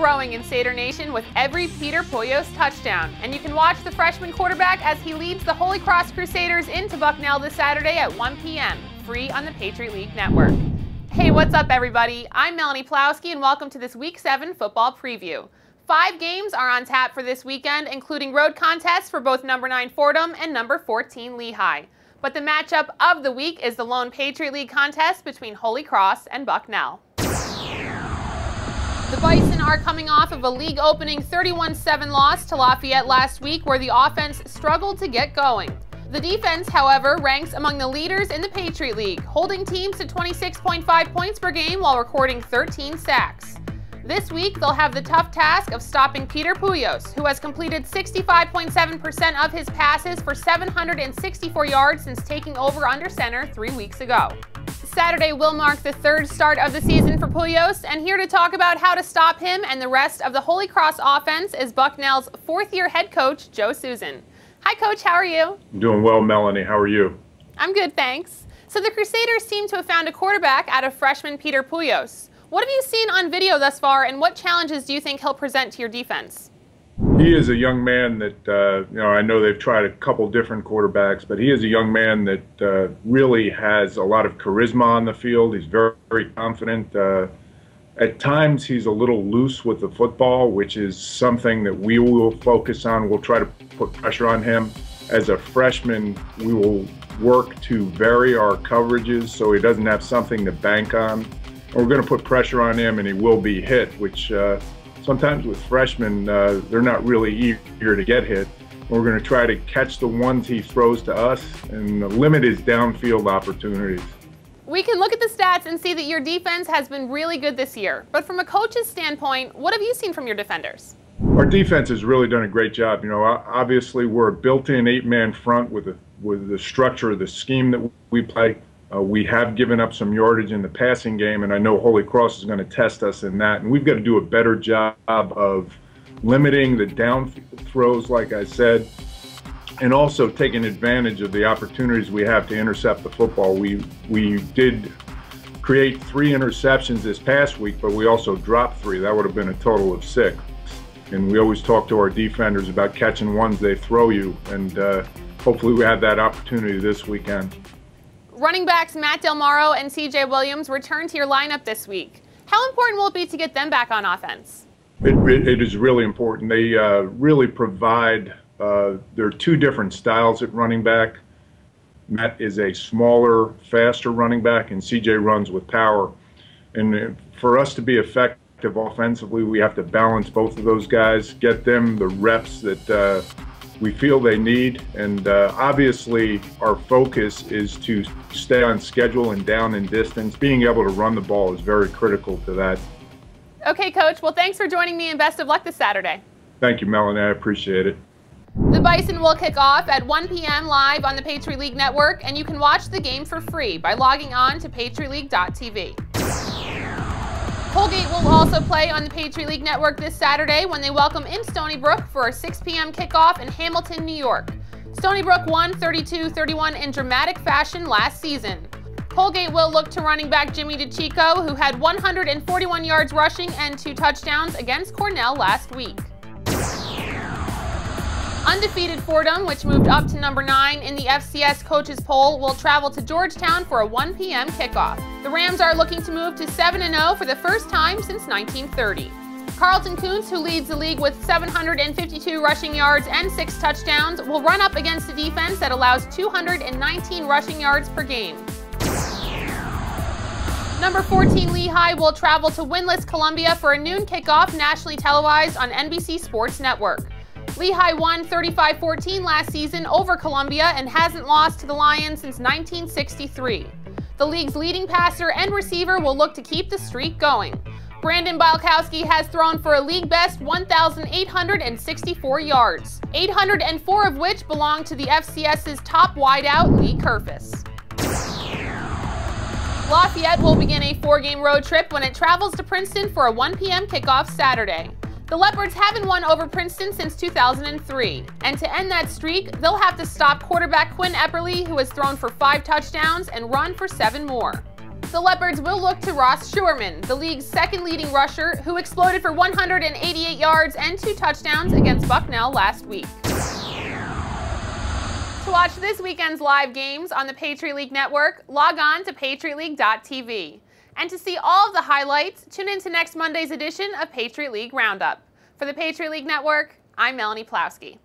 growing in Satyr Nation with every Peter Poyos touchdown, and you can watch the freshman quarterback as he leads the Holy Cross Crusaders into Bucknell this Saturday at 1 p.m., free on the Patriot League network. Hey, what's up everybody? I'm Melanie Plowski and welcome to this Week 7 football preview. 5 games are on tap for this weekend, including road contests for both number 9 Fordham and number 14 Lehigh. But the matchup of the week is the lone Patriot League contest between Holy Cross and Bucknell. The Bison are coming off of a league-opening 31-7 loss to Lafayette last week, where the offense struggled to get going. The defense, however, ranks among the leaders in the Patriot League, holding teams to 26.5 points per game while recording 13 sacks. This week, they'll have the tough task of stopping Peter Poyos, who has completed 65.7% of his passes for 764 yards since taking over under center 3 weeks ago. Saturday will mark the 3rd start of the season for Poyos, and here to talk about how to stop him and the rest of the Holy Cross offense is Bucknell's 4th-year head coach, Joe Susan. Hi, Coach. How are you? I'm doing well, Melanie. How are you? I'm good, thanks. So the Crusaders seem to have found a quarterback out of freshman Peter Poyos. What have you seen on video thus far, and what challenges do you think he'll present to your defense? He is a young man that, I know they've tried a couple different quarterbacks, but he is a young man that really has a lot of charisma on the field. He's very, very confident. At times, he's a little loose with the football, which is something that we will focus on. We'll try to put pressure on him. As a freshman, we will work to vary our coverages so he doesn't have something to bank on. We're going to put pressure on him, and he will be hit, which sometimes with freshmen, they're not really eager to get hit. We're going to try to catch the ones he throws to us and limit his downfield opportunities. We can look at the stats and see that your defense has been really good this year. But from a coach's standpoint, what have you seen from your defenders? Our defense has really done a great job. Obviously we're a built-in 8-man front with the structure of the scheme that we play. We have given up some yardage in the passing game, and I know Holy Cross is going to test us in that. And we've got to do a better job of limiting the down throws, like I said, and also taking advantage of the opportunities we have to intercept the football. We did create 3 interceptions this past week, but we also dropped 3. That would have been a total of 6. And we always talk to our defenders about catching ones they throw you, and hopefully we have that opportunity this weekend. Running backs Matt Del Maro and C.J. Williams return to your lineup this week. How important will it be to get them back on offense? It is really important. They really provide, there are 2 different styles at running back. Matt is a smaller, faster running back, and C.J. runs with power. And for us to be effective offensively, we have to balance both of those guys, get them the reps that we feel they need, and obviously our focus is to stay on schedule and down in distance. Being able to run the ball is very critical to that. Okay, Coach. Well, thanks for joining me, and best of luck this Saturday. Thank you, Melanie. I appreciate it. The Bison will kick off at 1 p.m. live on the Patriot League network, and you can watch the game for free by logging on to patriotleague.tv. Colgate will also play on the Patriot League network this Saturday when they welcome in Stony Brook for a 6 p.m. kickoff in Hamilton, New York. Stony Brook won 32-31 in dramatic fashion last season. Colgate will look to running back Jimmy DeChico, who had 141 yards rushing and 2 touchdowns against Cornell last week. Undefeated Fordham, which moved up to number 9 in the FCS coaches poll, will travel to Georgetown for a 1 p.m. kickoff. The Rams are looking to move to 7-0 for the first time since 1930. Carlton Kuntz, who leads the league with 752 rushing yards and 6 touchdowns, will run up against a defense that allows 219 rushing yards per game. Number 14 Lehigh will travel to winless Columbia for a noon kickoff nationally televised on NBC Sports Network. Lehigh won 35-14 last season over Columbia and hasn't lost to the Lions since 1963. The league's leading passer and receiver will look to keep the streak going. Brandon Bialkowski has thrown for a league-best 1,864 yards, 804 of which belong to the FCS's top wideout, Lee Kerfis. Lafayette will begin a 4-game road trip when it travels to Princeton for a 1 p.m. kickoff Saturday. The Leopards haven't won over Princeton since 2003, and to end that streak, they'll have to stop quarterback Quinn Epperly, who has thrown for 5 touchdowns and run for 7 more. The Leopards will look to Ross Schuerman, the league's second leading rusher, who exploded for 188 yards and 2 touchdowns against Bucknell last week. To watch this weekend's live games on the Patriot League Network, log on to patriotleague.tv. And to see all of the highlights, tune in to next Monday's edition of Patriot League Roundup. For the Patriot League Network, I'm Melanie Plowski.